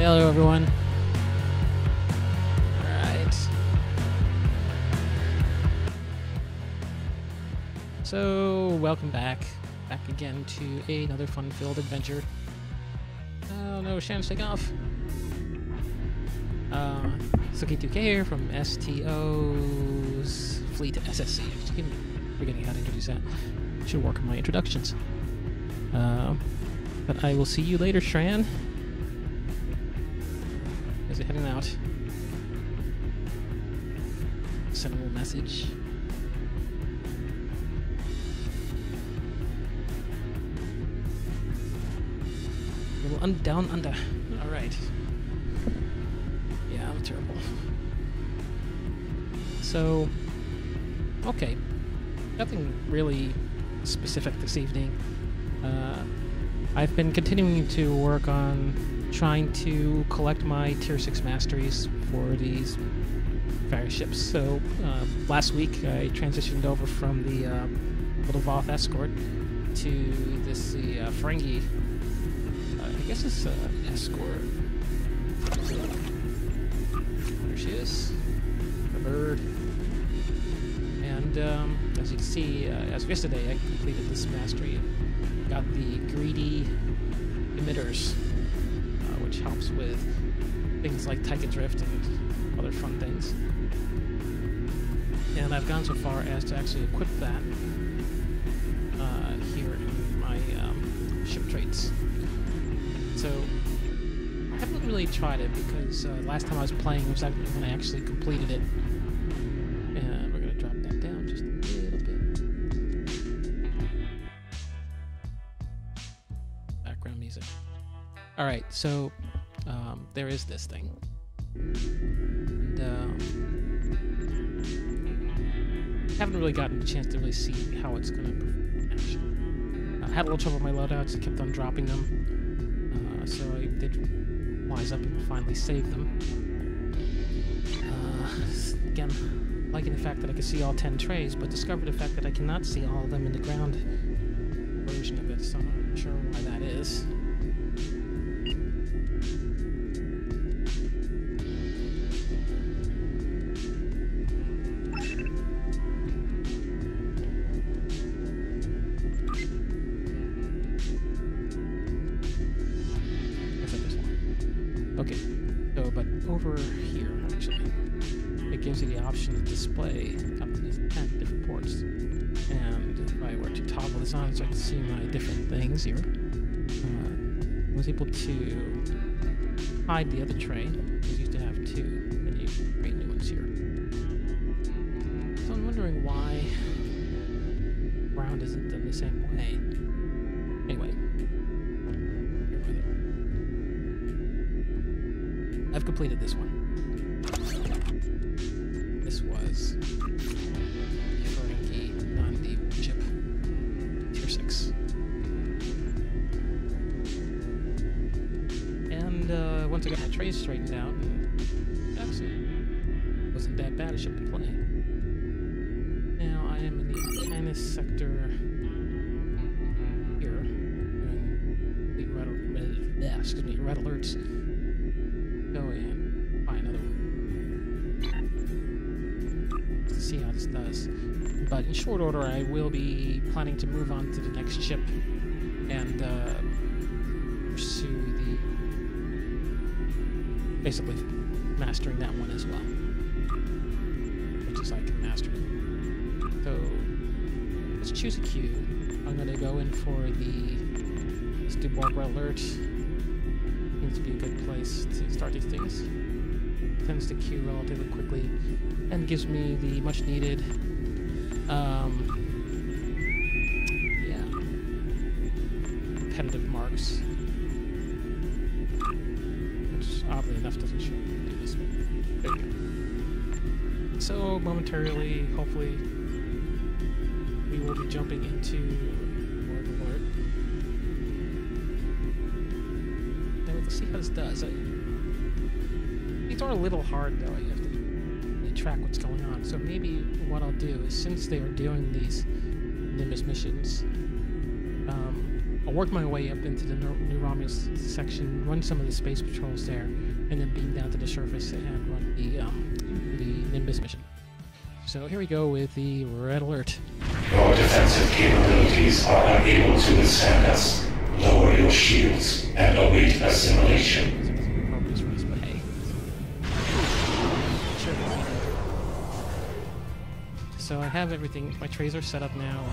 Hello, everyone. Alright. So, welcome back. Back again to another fun-filled adventure. Oh no, Shannon's taking off. Suki2K here from STO's Fleet SSC. I keep forgetting how to introduce that. Should work on my introductions. But I will see you later, Shran. Is it heading out? Send a little message. A little down under. Alright. Yeah, I'm terrible. So, okay. Nothing really specific this evening. I've been continuing to work on trying to collect my Tier 6 masteries for these various ships. So, last week I transitioned over from the Little Voth Escort to this, the Ferengi. I guess it's an escort. There she is. The bird. And as you can see, as of yesterday, I completed this mastery. Got the greedy emitters, which helps with things like Taika Drift and other fun things. And I've gone so far as to actually equip that here in my ship traits. So I haven't really tried it because last time I was playing was when I actually completed it. And we're gonna drop that down just a little bit. Background music. All right, so there is this thing, and haven't really gotten a chance to really see how it's gonna perform in action. I had a little trouble with my loadouts. I kept on dropping them, so I did wise up and finally save them. Again, liking the fact that I can see all 10 trays, but discovered the fact that I cannot see all of them in the ground version of it, so I'm not sure why that is. Okay, so, but over here, actually, it gives you the option to display up to these 10 different ports. And if I were to toggle this on so I can see my different things here, I was able to hide the other tray. I used to have 2, and you create new ones here. So I'm wondering why ground isn't done the same way. Anyway. I've completed this one. This was Ferengi non-deep ship, Tier 6. And once I got my trays straightened out, actually wasn't that bad a ship to play. Now I am in the Canis sector here, doing red alerts. Go and buy another one to see how this does. But in short order, I will be planning to move on to the next ship and pursue the basically mastering that one as well, which is I can master it. So let's choose a queue. I'm going to go in for the let's do Borg Red Alert. Seems to be a good place to start these things. Tends to queue relatively quickly and gives me the much needed competitive marks, which oddly enough doesn't show do this way. There you go. So momentarily, hopefully, we will be jumping into Borg Alert. Let's see how this does. These are a little hard though. You have to really track what's going on. So maybe what I'll do is, since they are doing these Nimbus missions, I'll work my way up into the New Romulus section, run some of the space patrols there, and then beam down to the surface and run the Nimbus mission. So here we go with the red alert. Your defensive capabilities are unable to withstand us. Lower your shields and await assimilation. So I have everything, my trays are set up now.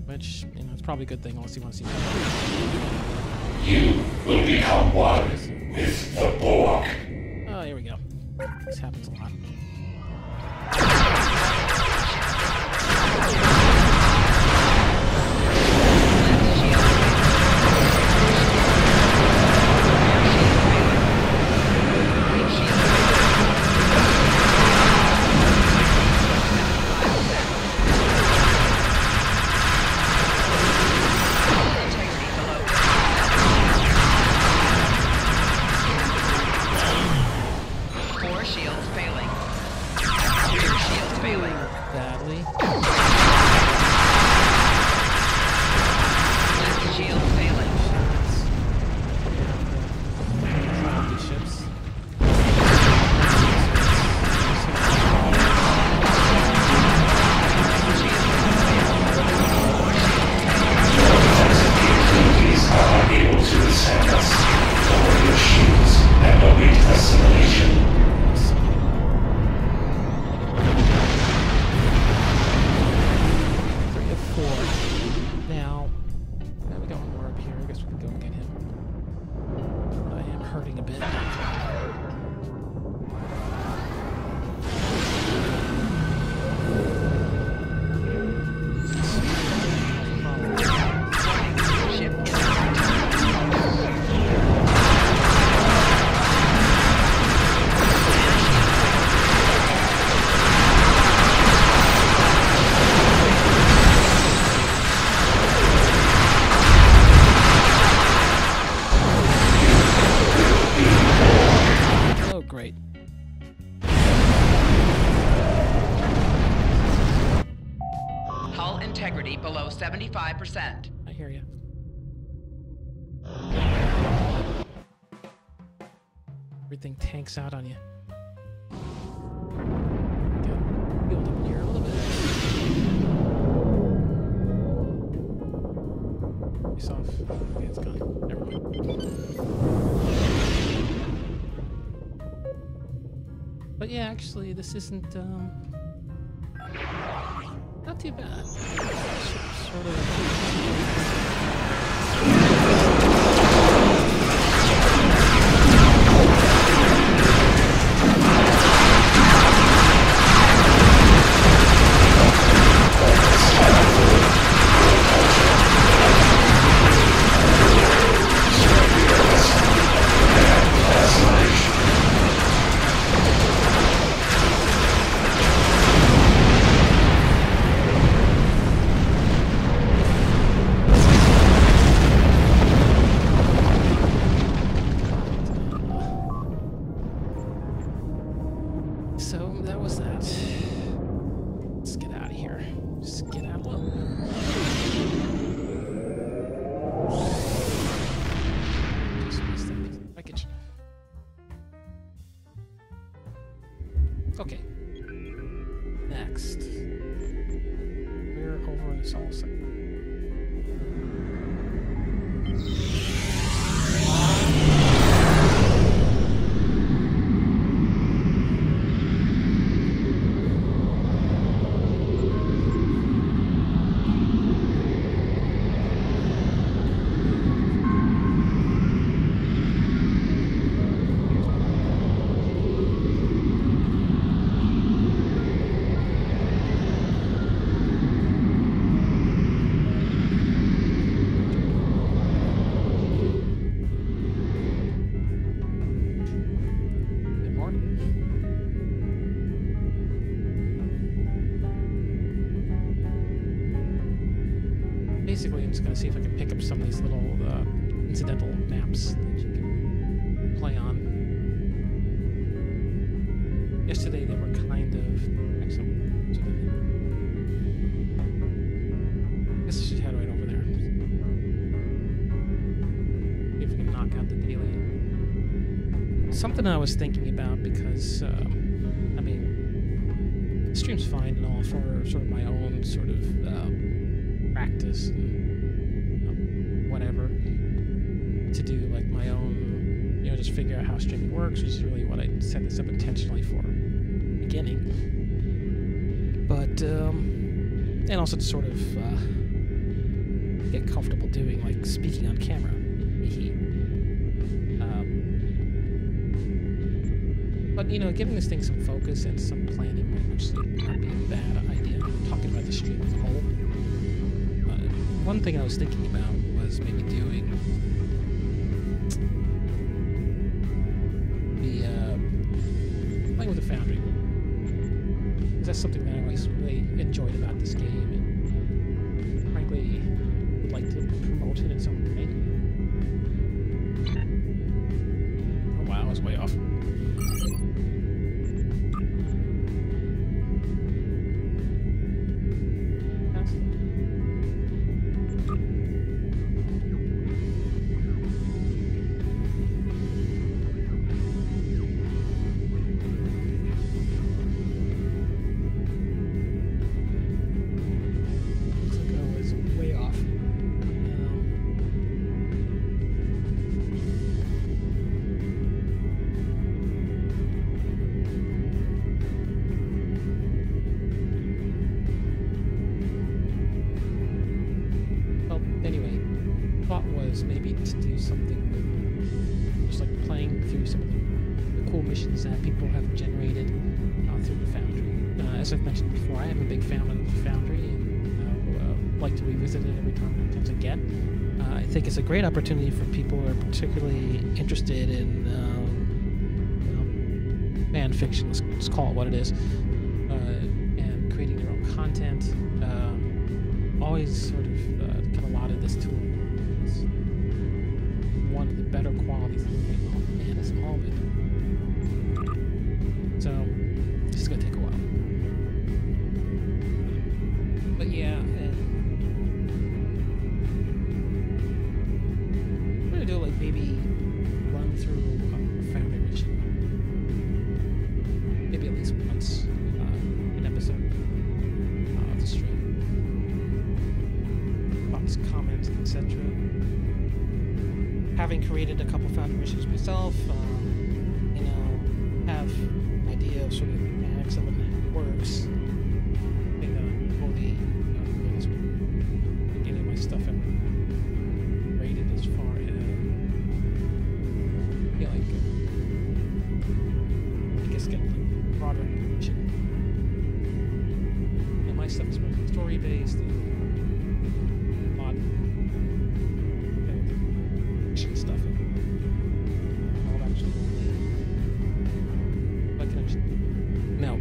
Which, you know, it's probably a good thing unless you want to see more. You will become one with the Borg. Oh, here we go. This happens a lot. Integrity below 75%. I hear you. Everything tanks out on you. Build up here a little bit. Face off. Okay, it's gone. Never mind. But yeah, actually, this isn't not too bad. Sort of. So that was that. Let's get out of here. Just get out a little. Just missed that package. Okay. Next. We're over in the Sol sector. basically, I'm just going to see if I can pick up some of these little incidental maps that you can play on. Yesterday, they were kind of... Actually, I guess I should head right over there. See if we can knock out the daily. Something I was thinking about because, I mean, the stream's fine and all for sort of my own sort of practice and whatever, to do like my own, you know, just figure out how streaming works, which is really what I set this up intentionally for beginning. But, and also to sort of get comfortable doing, like, speaking on camera. But, you know, giving this thing some focus and some planning might actually not be a bad idea. Talking about the stream as a whole. One thing I was thinking about was maybe doing the playing with the Foundry. Because that's something that I always really enjoyed about this game, and frankly would like to promote it in some way. Oh wow, I was way off. Maybe to do something with just like playing through some of the cool missions that people have generated through the Foundry. As I've mentioned before, I am a big fan of the Foundry and like to revisit it every time I get. I think it's a great opportunity for people who are particularly interested in fan fiction, let's call it what it is, and creating their own content. Always sort of kind of lauded this tool. One of the better qualities of the game. Oh man, it's moment. So this is gonna take a while. But yeah, and I'm gonna do like maybe run through a Foundry mission. Maybe at least once an episode of the stream. Thoughts, comments, etc. Having created a couple Foundry missions myself, you know, have an idea of sort of the mechanics of it works. I think fully getting my stuff rated as far as, yeah, like, I guess getting the broader information. And my stuff is mostly story-based. Stuff and all that sort of now,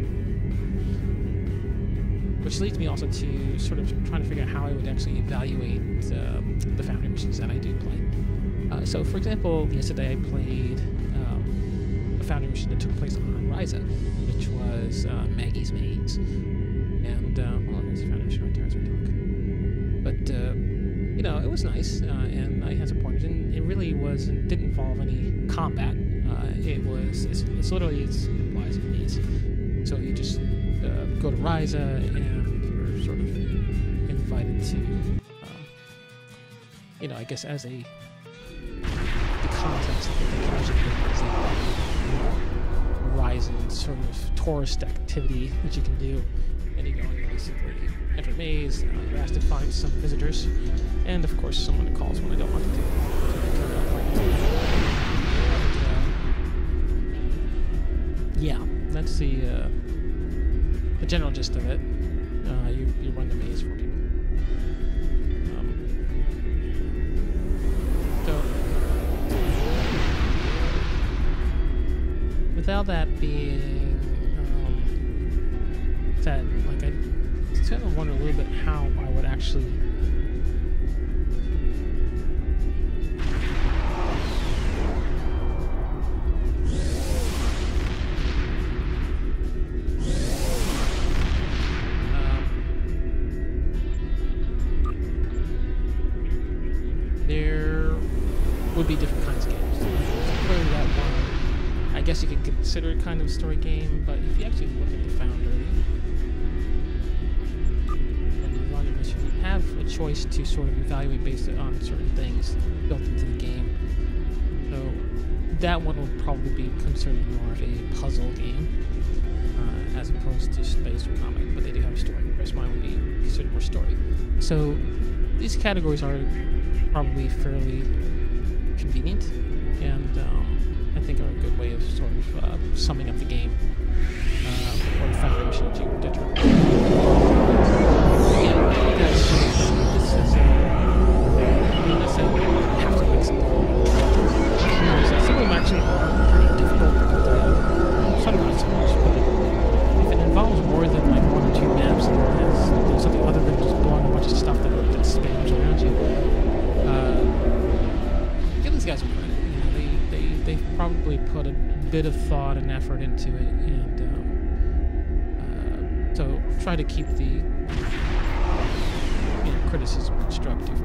which leads me also to sort of trying to figure out how I would actually evaluate the Foundry missions that I do play. So, for example, yesterday I played a Foundry mission that took place on Ryza, which was Maggie's Maze, and well, there's a Foundry mission right there as we talk. But you know, it was nice, and I had some pointers, and it really didn't involve any combat. It's literally, it implies a maze. So you just go to Ryza, and you're sort of invited to, you know, I guess as the context of the project is a Ryza sort of tourist activity that you can do, and you go and basically enter a maze, you're asked to find some visitors, and of course someone calls when I don't want to do it. Yeah, that's the general gist of it. You run the maze for people. So, without that being said, like, I kind of wonder a little bit how I would actually would be different kinds of games. So clearly that one, I guess you could consider it kind of a story game, but if you actually look at the Foundry and you run a mission, you have a choice to sort of evaluate based on certain things built into the game. So that one would probably be considered more of a puzzle game as opposed to space or comic, but they do have a story. Whereas mine would be considered more story. So these categories are probably fairly convenient, and I think are a good way of sort of summing up the game or the foundation to determine. Yeah, that's sort of, this is I say have to mix it. Some of them actually are pretty difficult. Some not so much, but if it involves more than like 1 or 2 maps and has something other than just blowing a bunch of stuff that spams around you, give these guys a credit. They've probably put a bit of thought and effort into it, and so try to keep the criticism constructive,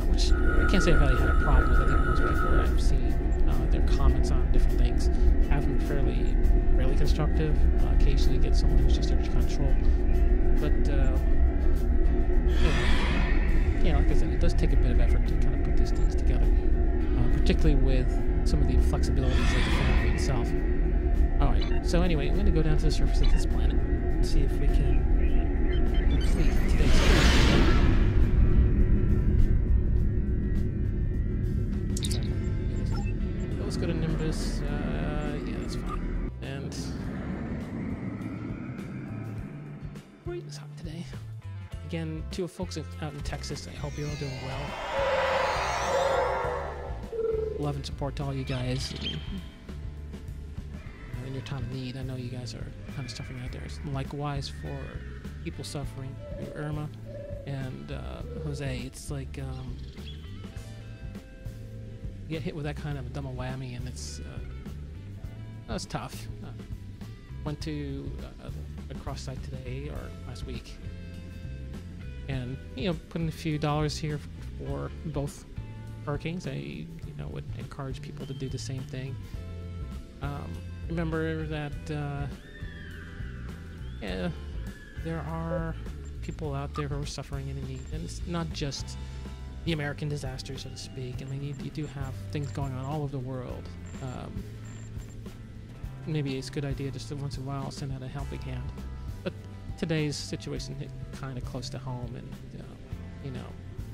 which I can't say I've really had a problem with. I think most people I've seen their comments on different things have been fairly constructive. Occasionally get someone who's just there to control, but yeah, like I said, it does take a bit of effort to kind of put these things together, particularly with some of the flexibilities of the Foundry itself. Alright, so anyway, I'm going to go down to the surface of this planet and see if we can complete today's mission. Let's go to Nimbus. Yeah, that's fine. And it's hot today. Again, to folks out in Texas, I hope you're all doing well. Love and support to all you guys in your time of need. I know you guys are kind of suffering out there. Likewise for people suffering through Irma and Jose. It's like you get hit with that kind of a double whammy, and it's tough. Went to a cross site today or last week, and put in a few dollars here for both hurricanes. I would encourage people to do the same thing. Remember that there are people out there who are suffering and in need, and it's not just the American disaster, so to speak. I mean, you do have things going on all over the world. Maybe it's a good idea just to once in a while send out a helping hand, but today's situation hit kind of close to home, and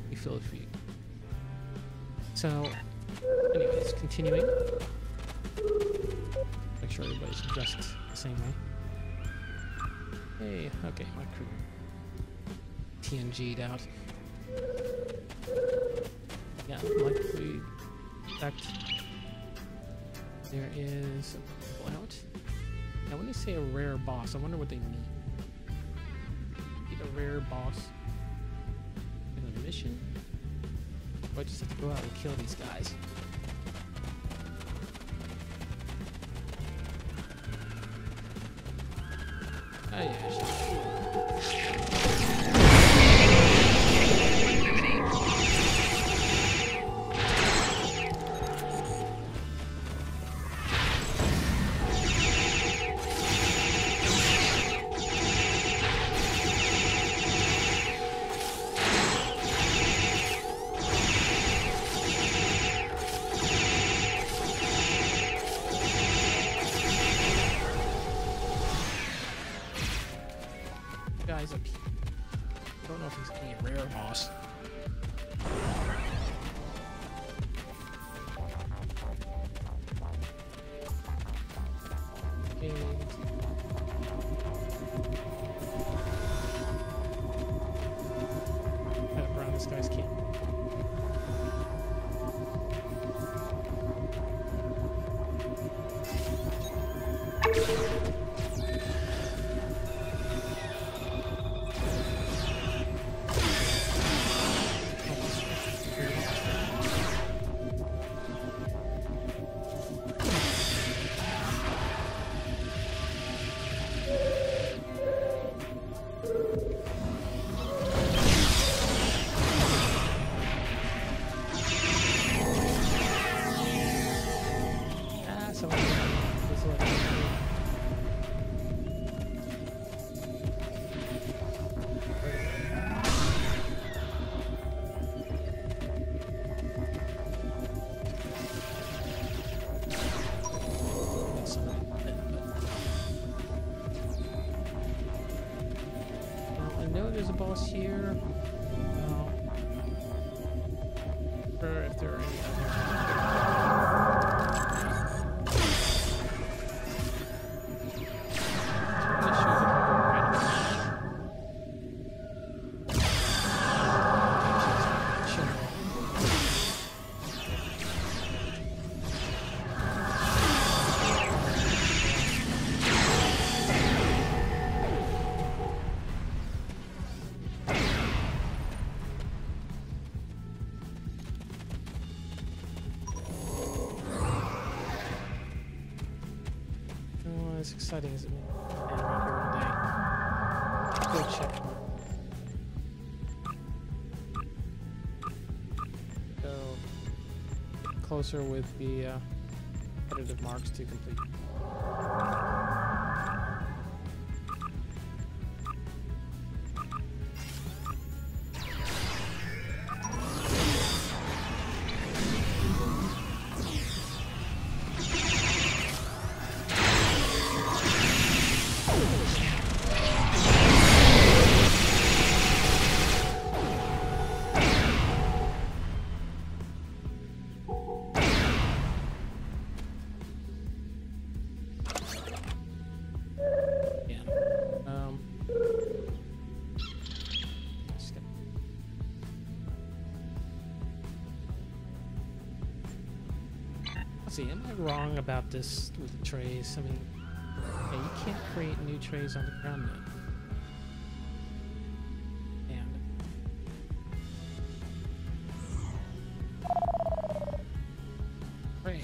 you feel it for you. So anyways, continuing. Make sure everybody's dressed the same way. Hey, okay, my crew TNG'd out. Yeah, like we expect, there is some people out. Now when they say a rare boss, I wonder what they mean. Need a rare boss in a mission? Or I just have to go out and kill these guys? Oh yeah, sure. Guys up here. I don't know if he's any rare boss. Okay. Head up around this guy's camp. else here? No. Or if there are any as exciting as it may be around here all day. Go check. Go closer with the repetitive marks to complete. Am I wrong about this with the trays? I mean, yeah, you can't create new trays on the ground yet. And tray.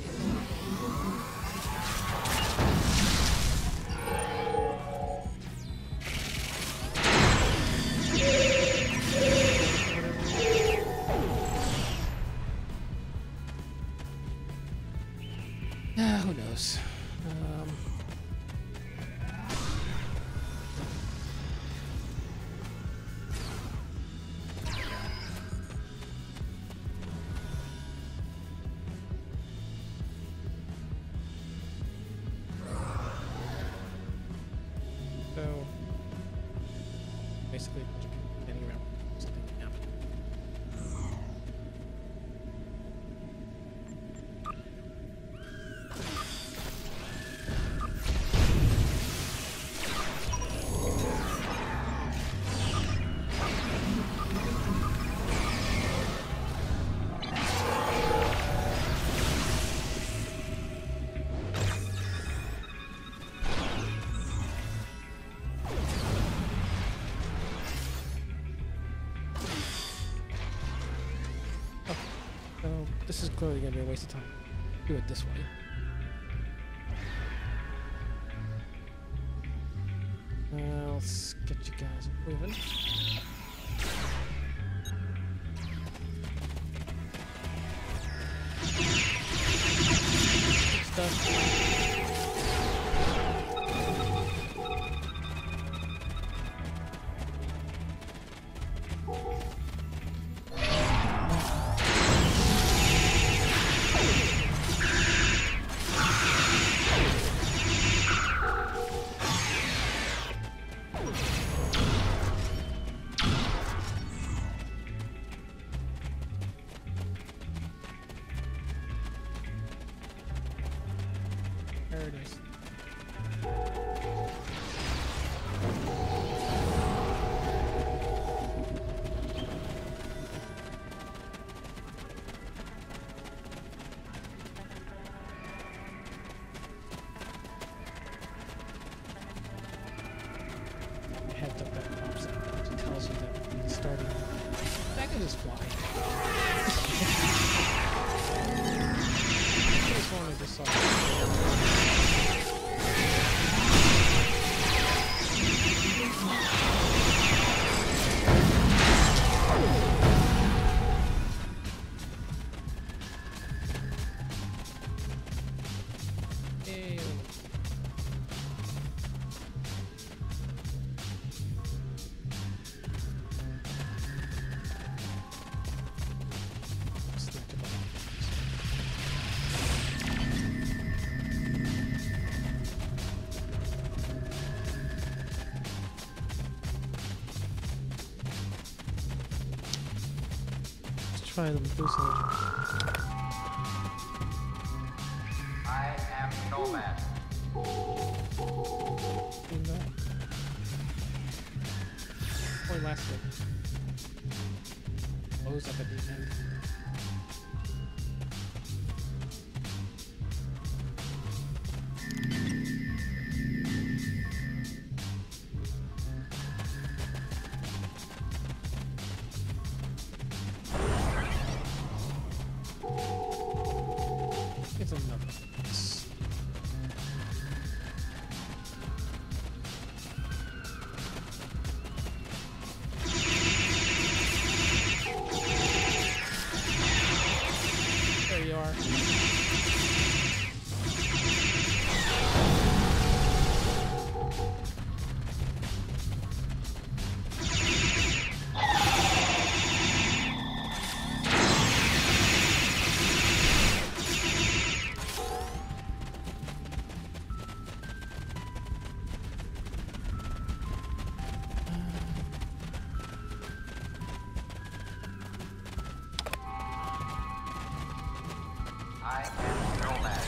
Who knows? So basically, getting around something happened. This is clearly going to be a waste of time. Do it this way. Let's get you guys moving. Good stuff. There it is. Heads up that pops up. It tells you that it's starting. That can just fly. I just wanted to solve try the Medusa. I am Nomad. Only lasted. Close up at the end. It's another piece. There you are. I am Nomad.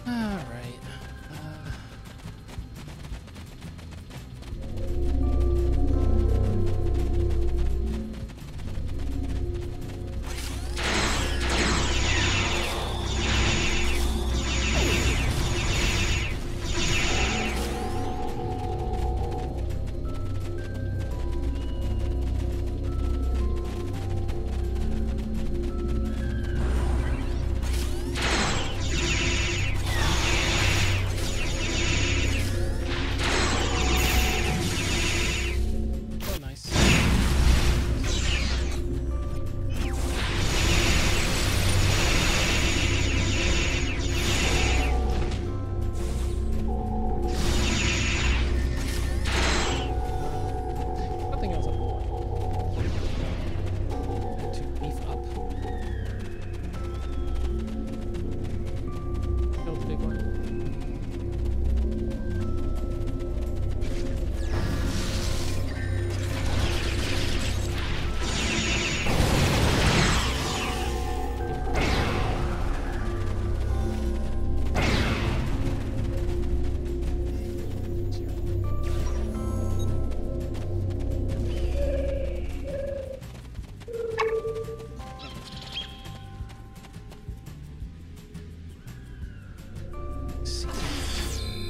Alright. Oh, nice. Nothing else up to beef up. Build the big one.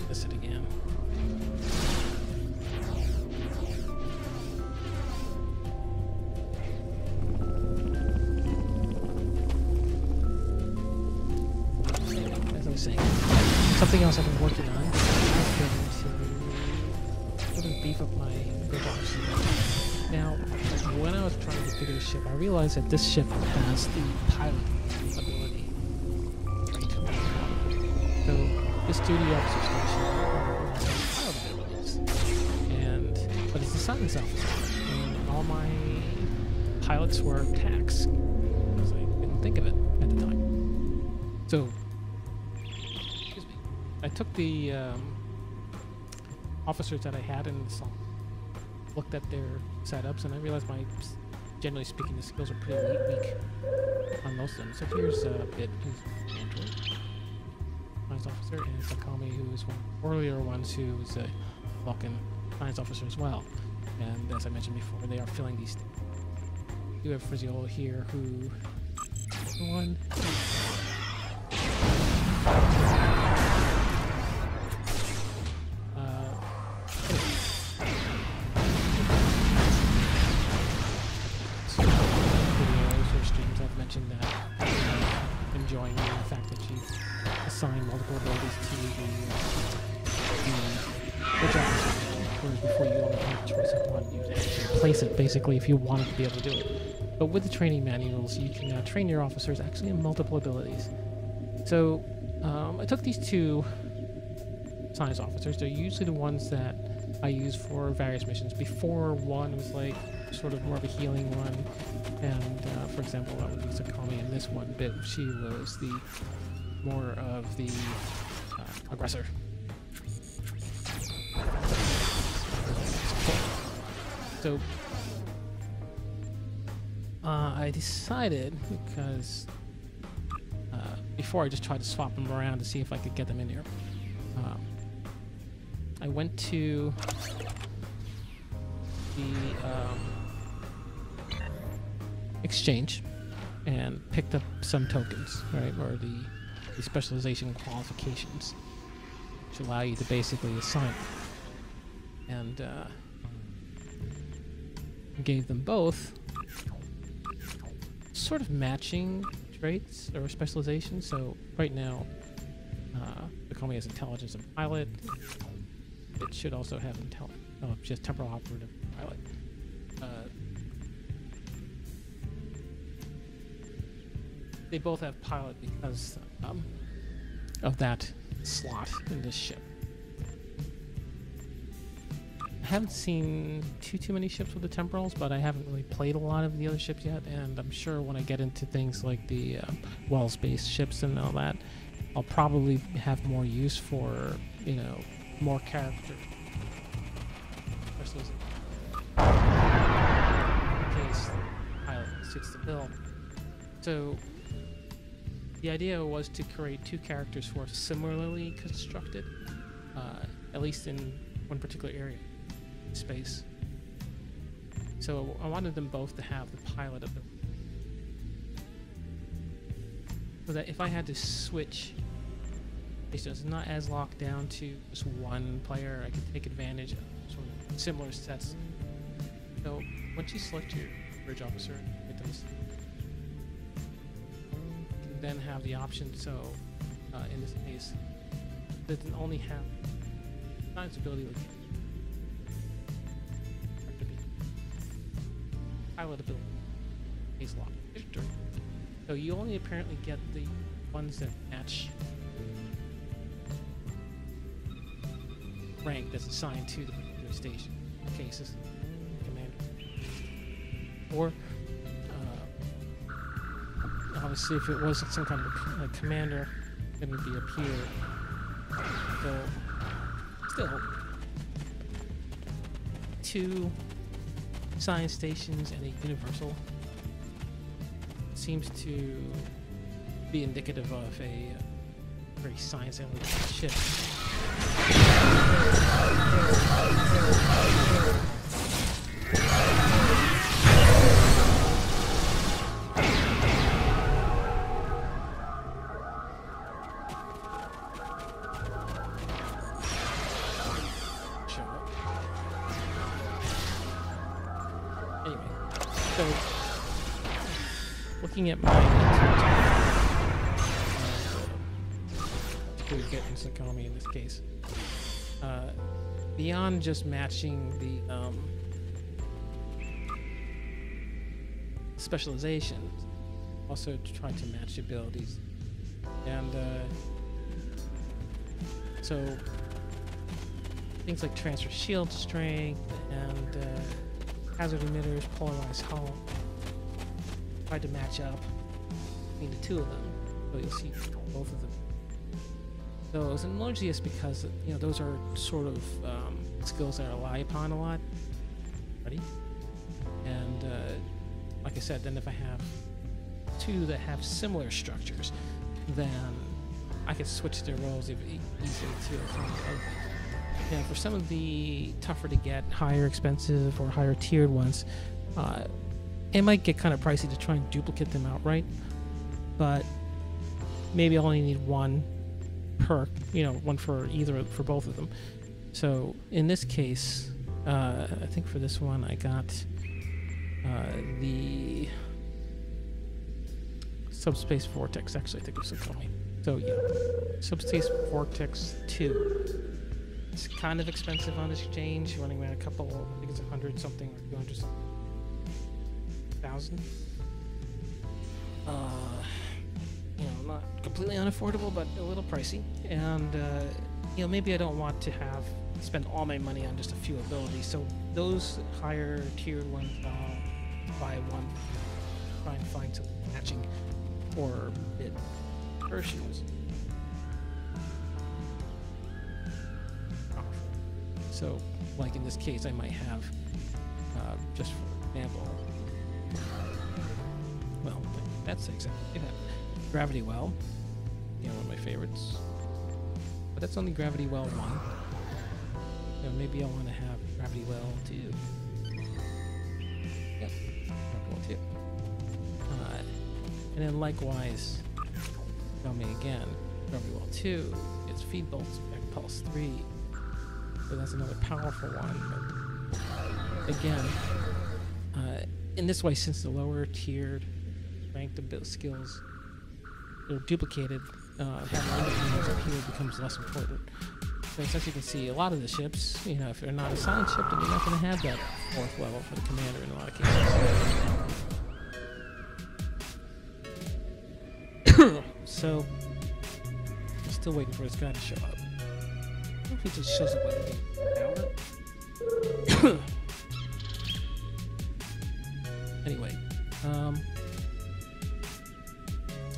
This it again. As I was saying, something else I've been working on. I've been to sort of beef up my robots. Now, when I was trying to figure this ship, I realized that this ship has the pilot ability trait. So this duty officer station has pilot abilities, but it's the silence officer, and all my pilots were tax because I didn't think of it at the time. So, excuse me, I took the officers that I had in the song, looked at their setups, and I realized generally speaking, the skills are pretty weak on most of them. So here's Bit, who's an android science officer, and Sakami, who is one of the earlier ones who is a Vulcan science officer as well. And as I mentioned before, they are filling these. You have Frizziola here, who one. I've mentioned that enjoying the fact that you assign multiple abilities to the job, whereas before you only had the choice of one, you'd actually place it basically if you wanted to be able to do it. But with the training manuals, you can now train your officers actually in multiple abilities. So I took these two science officers. They're usually the ones that I use for various missions. Before, one was like sort of more of a healing one, and for example, that would be Sakami in this one, but she was the more of the aggressor. So I decided, because before I just tried to swap them around to see if I could get them in here. I went to the exchange and picked up some tokens, right, or the specialization qualifications, which allow you to basically assign, and gave them both sort of matching traits or specializations. So right now, the company has intelligence and pilot. It should also have just temporal operative pilot. They both have pilot because of that slot in this ship. I haven't seen too many ships with the temporals, but I haven't really played a lot of the other ships yet, and I'm sure when I get into things like the Wells-based ships and all that, I'll probably have more use for, you know, more character. In case the pilot suits the bill. So the idea was to create two characters who are similarly constructed, at least in one particular area, space. So I wanted them both to have the pilot of them, so that if I had to switch, it's not as locked down to just one player. I could take advantage of sort of similar sets. So once you select your bridge officer, it does. You can then have the option. So in this case, it doesn't only have science ability like pilot ability, case lock. So you only apparently get the ones that match rank that's assigned to the particular station. Cases, commander. Or obviously, if it was some kind of a commander, it would be up here. So still, 2 science stations and a universal seems to be indicative of a very science-oriented ship. Anyway, so looking at my to get in Sakami in this case, beyond just matching the specializations, also to try to match abilities, and so things like transfer shield strength and hazard emitters, polarized hull, tried to match up between the two of them, so you'll see both of them. So it was largely just because, you know, those are sort of skills that I rely upon a lot. Ready? And like I said, then if I have 2 that have similar structures, then I can switch their roles easily too. And for some of the tougher to get, higher expensive or higher tiered ones, it might get kind of pricey to try and duplicate them outright, but maybe I only need 1 perk, you know, 1 for both of them. So in this case, I think for this one I got the subspace vortex. Actually, I think it was Sakami. So yeah, subspace vortex 2. It's kind of expensive on exchange, running around a couple, I think it's 100 something or 200 something thousand. You know, not completely unaffordable, but a little pricey. And you know, maybe I don't want to spend all my money on just a few abilities. So those higher tiered ones, I'll buy one, try and find some matching or mid versions. So, like in this case, I might have, just for example, well, that's exactly that. Gravity Well, you know, one of my favorites. But that's only Gravity Well 1. You know, maybe I want to have Gravity Well 2. Yep, Gravity Well 2. And then likewise, tell me again, Gravity Well 2 is Feed Bolts, Back Pulse 3. So that's another powerful one. But again, in this way, since the lower tiered ranked skills are duplicated, having things up here becomes less important. So as you can see, a lot of the ships, you know, if they're not a silent ship, then you're not going to have that 4th level for the commander in a lot of cases. So, I'm still waiting for this guy to show up. I don't know if he just shows up like an hour. Anyway,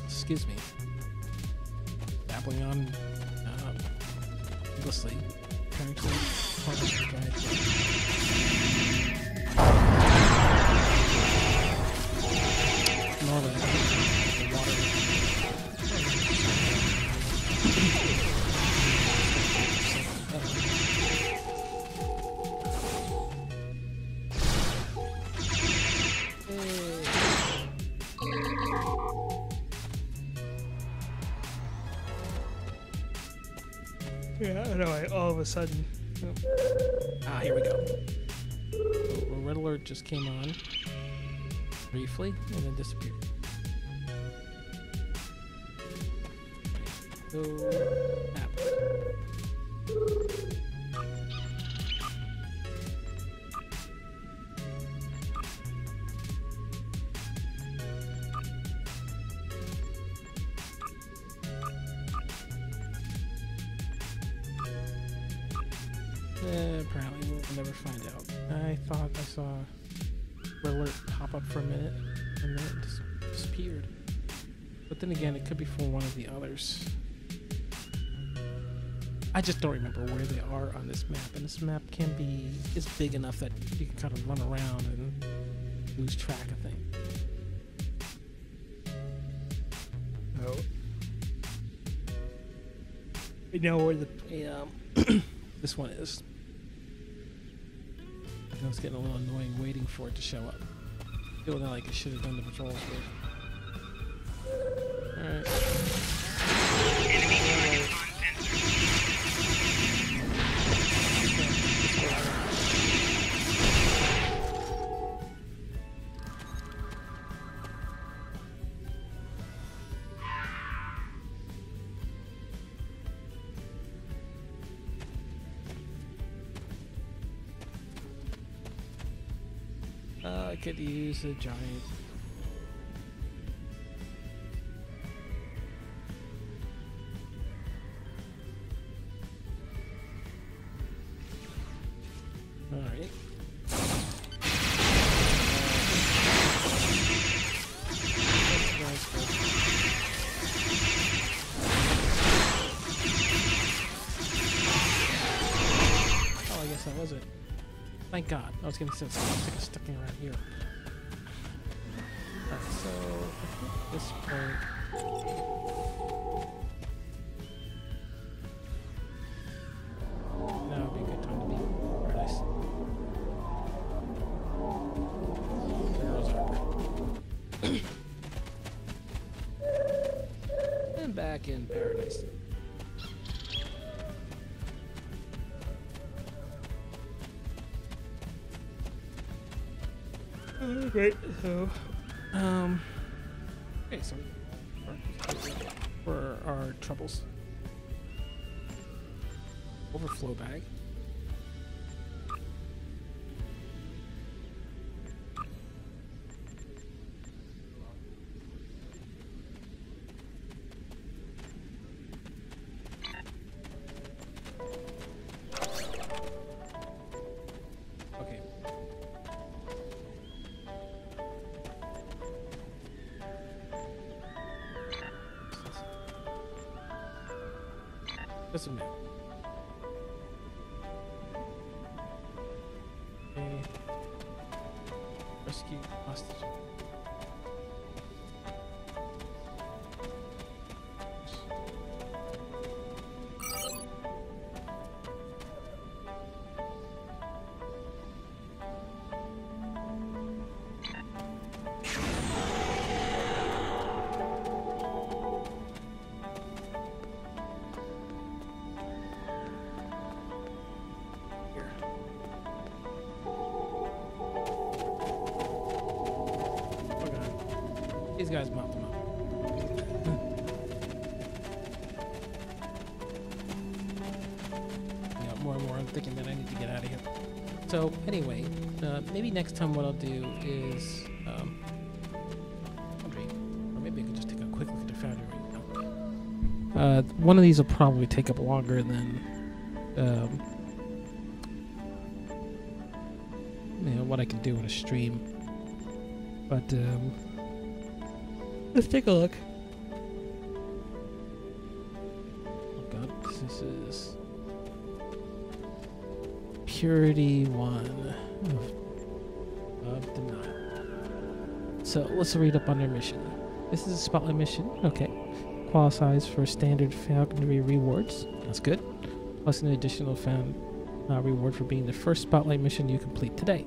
excuse me. Dabbling on endlessly. Trying to normally the water. Yeah, I know. All of a sudden. Ah, here we go. So, a red alert just came on briefly and then disappeared. So, app. Apparently we'll never find out. I thought I saw red alert pop up for a minute and then it just disappeared. But then again, it could be for one of the others. I just don't remember where they are on this map, and this map is big enough that you can kind of run around and lose track of things. Oh. I know where the this one is. I was getting a little annoying waiting for it to show up. Feeling like I should have done the patrols with. Alright. I could use a giant. All right. Oh, I guess that was it. Thank God. I was going to say something sticking around here. Alright, so at this point, now would be a good time to be paradise. And back in paradise. Great. So, okay, so for our troubles, overflow bag. What's the map? Okay. Rescue hostage. These guys mopped them up. Yeah, more and more I'm thinking that I need to get out of here. So anyway, maybe next time what I'll do is foundry, or maybe I can just take a quick look at the foundry right now. One of these will probably take up longer than what I can do in a stream, but let's take a look. Oh god, this is Purity 1 of Denial. So let's read up on their mission. This is a spotlight mission. Okay. Qualifies for standard falconry rewards. That's good. Plus an additional reward for being the first spotlight mission you complete today.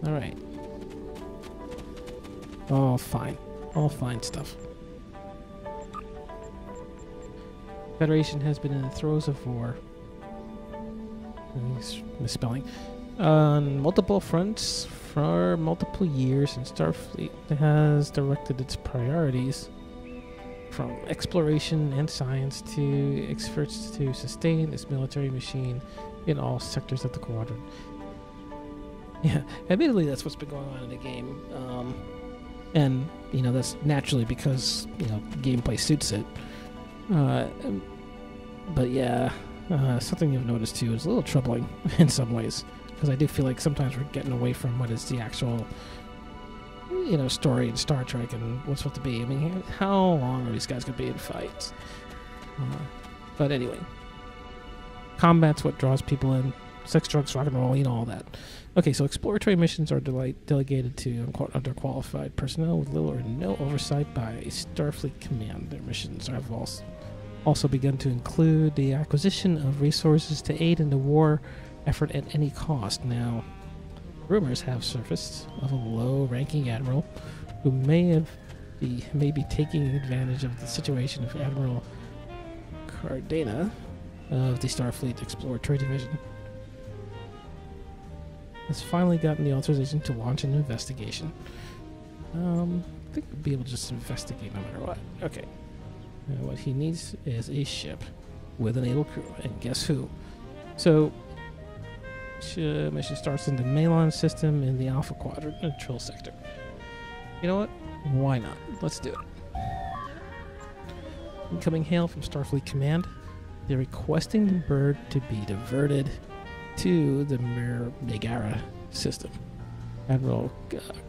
Alright. All fine. All fine stuff. Federation has been in the throes of war. Misspelling. On multiple fronts for multiple years, and Starfleet has directed its priorities from exploration and science to efforts to sustain its military machine in all sectors of the quadrant. Yeah, admittedly that's what's been going on in the game. And, that's naturally because, gameplay suits it. But yeah, something you've noticed too is a little troubling in some ways. Because I do feel like sometimes we're getting away from what is the actual, story in Star Trek and what's supposed to be. I mean, how long are these guys going to be in fights? But anyway, combat's what draws people in. Sex, drugs, rock and roll, all that. Okay, so exploratory missions are delegated to underqualified personnel with little or no oversight by Starfleet Command. Their missions have also begun to include the acquisition of resources to aid in the war effort at any cost. Now, rumors have surfaced of a low-ranking admiral who may be taking advantage of the situation of Admiral Cardena of the Starfleet Exploratory Division. Has finally gotten the authorization to launch an investigation. I think we'll be able to just investigate no matter what. Okay. What he needs is a ship with an able crew, and guess who? So, mission starts in the Malon system in the Alpha Quadrant, Trill Sector. You know what? Why not? Let's do it. Incoming hail from Starfleet Command. They're requesting the bird to be diverted to the Megara system. Admiral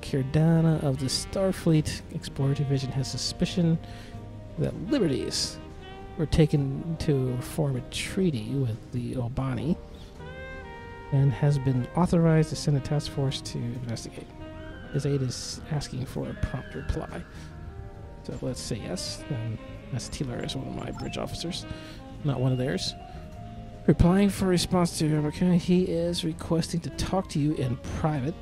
Kirdana of the Starfleet Exploratory Division has suspicion that liberties were taken to form a treaty with the Obani and has been authorized to send a task force to investigate. His aide is asking for a prompt reply. So let's say yes. And that's Teeler is one of my bridge officers, not one of theirs. Replying for response to okay, he is requesting to talk to you in private.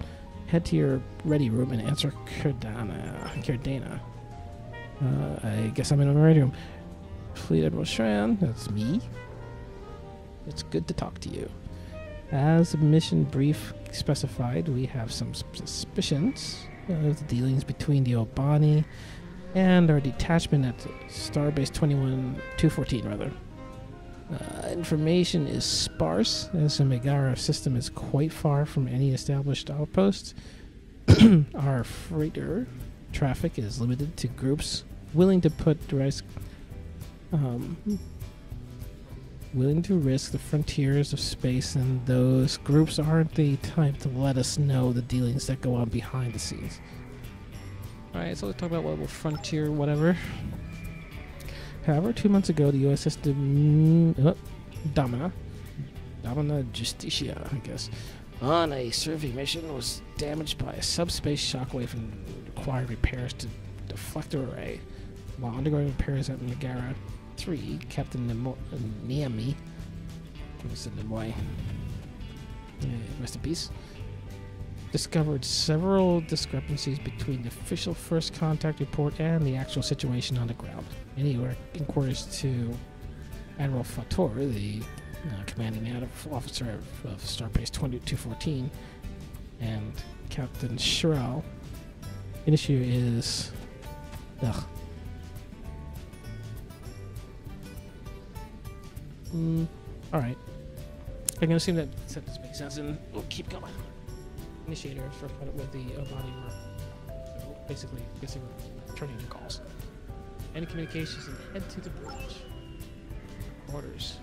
Head to your ready room and answer Kirdana. I guess I'm in the ready room. Fleet Admiral Shran, that's me. It's good to talk to you. As the mission brief specified, we have some suspicions of the dealings between the Obani and our detachment at Starbase 214, rather. Information is sparse, as the Megara system is quite far from any established outpost. Our freighter traffic is limited to groups willing to risk the frontiers of space, and those groups aren't the type to let us know the dealings that go on behind the scenes. Alright, so let's talk about what frontier, whatever. However, 2 months ago, the USS Domina Justicia, I guess, on a survey mission was damaged by a subspace shockwave and required repairs to deflector array. While undergoing repairs at Megara 3, Captain Niami, rest in peace, discovered several discrepancies between the official first contact report and the actual situation on the ground. Many inquiries to Admiral Fator, the commanding officer of Starbase 2214, and Captain Sherrill. The issue is... Alright. I'm gonna assume that sentence makes sense, and we'll keep going. Initiator first put it with the body work. So basically, turning the calls. Any communications and head to the bridge. Orders.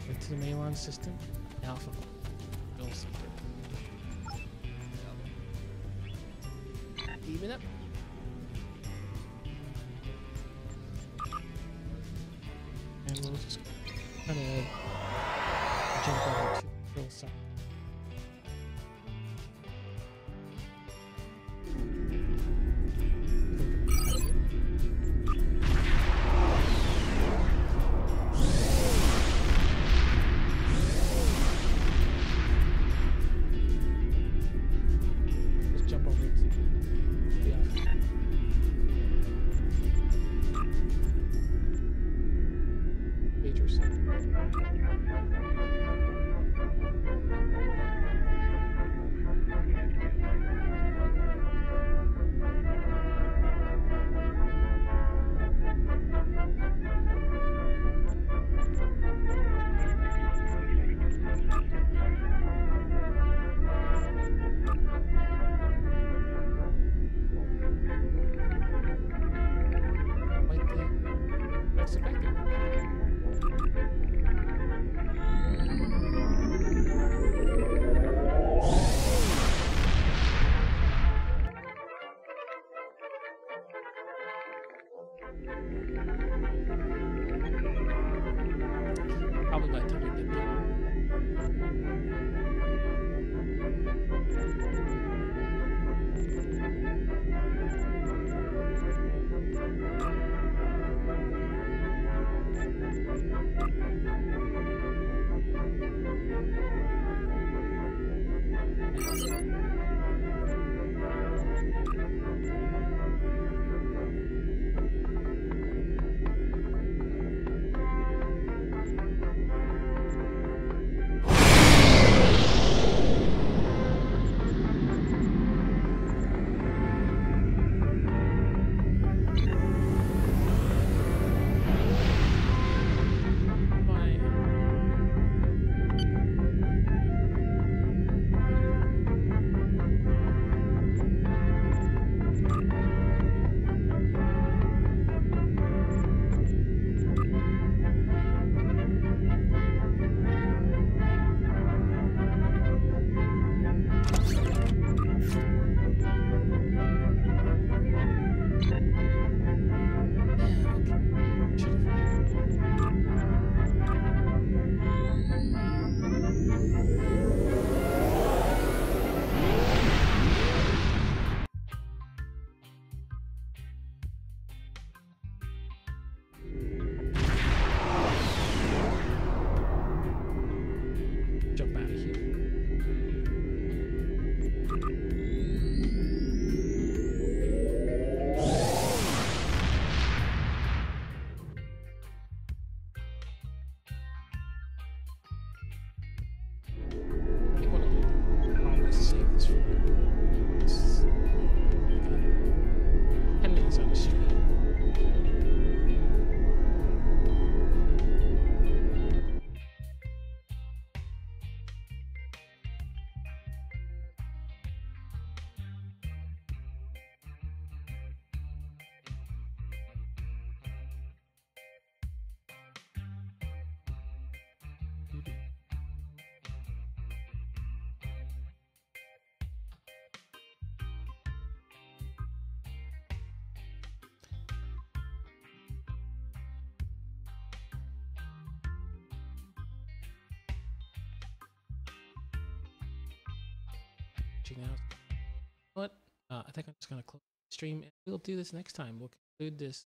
Head to the Malon system. Alpha. Bill Center. Even up. And we'll just kind of jump over to Bill Center. Probably by the time we get there. Jump out of here. I think one of the problems is save this for pendings on the street. watching out. But I think I'm just going to close the stream, and we'll do this next time. We'll conclude this.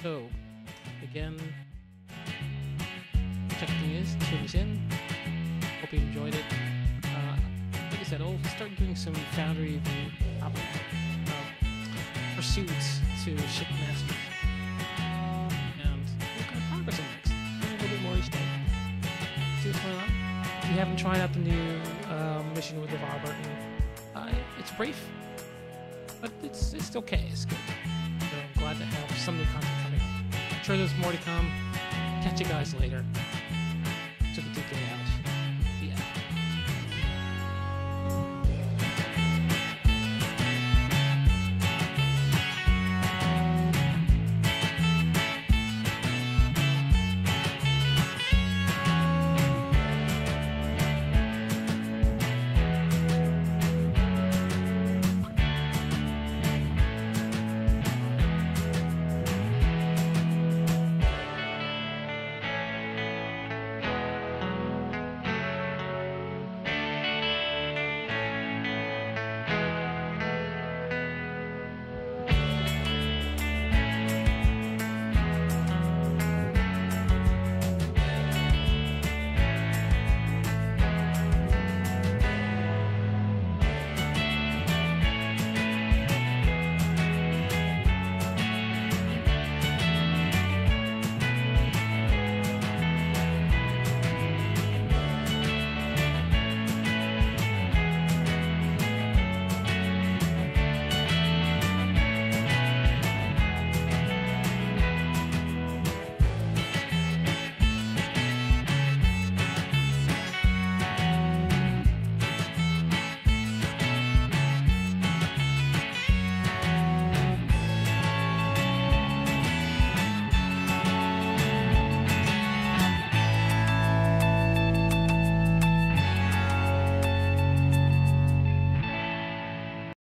So, again, checking is, tune us in. Hope you enjoyed it. Like I said, I'll start doing some Foundry pursuits to ship masters. And what kind of progress on next? A little bit more each day. See what's going on. If you haven't tried out the new mission with LeVar Burton, it's brief, but it's okay. It's good. So I'm glad to have some new content coming. I'm sure there's more to come. Catch you guys later.